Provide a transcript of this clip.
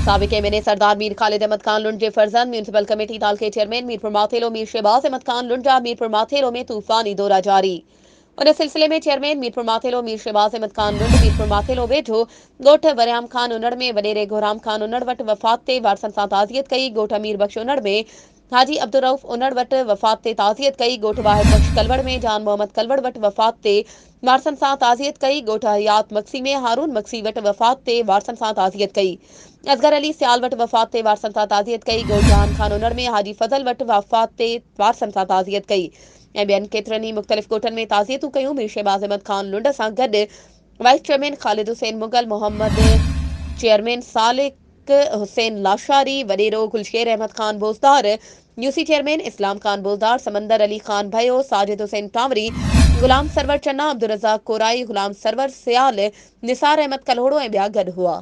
साबिक एमएनए सरदार मीर खालिद अहमद खान लुंड के फर्जंद municipal committee ताल के चेयरमैन मीरपुर माथेलो मीर शहबाज अहमद खान लुंडा मीरपुर माथेलो में तूफानी दौरा जारी। और इस सिलसिले में चेयरमैन मीरपुर माथेलो मीर शहबाज अहमद खान लुंड मीरपुर माथेलो वेठो गोठ वरियाम खान उनड़ में वडेरे घोराम खान उनड़ वट वफात ते वारसन सां ताज़ियत कई। गोठ अमीर बख्श उनड़ में हाजी अब्दुल रऊफ उनड़ वट वफात ते ताज़ियत कई। गोठ वाहिद बख्श कलवड़ में जान मोहम्मद कलवड़ वट वफात ते वारसन सां ताज़ियत कई। गोठ हयात मक्सी में हारून मक्सी वट वफात ते वारसन सां ताज़ियत कई। असगर अली सियाल वट वफात ते वारसन सां ताज़ियत कई। गोठ जहान खान उनड़ में हाजी फजल वट वफात ते वारसन सां ताज़ियत कई। ऐं ॿियनि केतिरनि ई मुख़्तलिफ़ ॻोठनि में ताज़ियतूं कयूं। मीर शहबाज अहमद खान लुंड सां गॾु vice chairman Khalid Hussain Mughal, Mohammad chairman Salik Hussain Lashari, वडेरो गुलशेर अहमद खान बोजदार, यूसी चेयरमैन इस्लाम खान बोजदार, समंदर अली खान भयो, साजिद हुसैन टामरी, गुलाम सरवर चन्ना, अब्दुल रज़ाक कोराई, गुलाम सरवर सियाल, निसार अहमद कल्होड़ो ऐं ॿिया गॾु हुआ।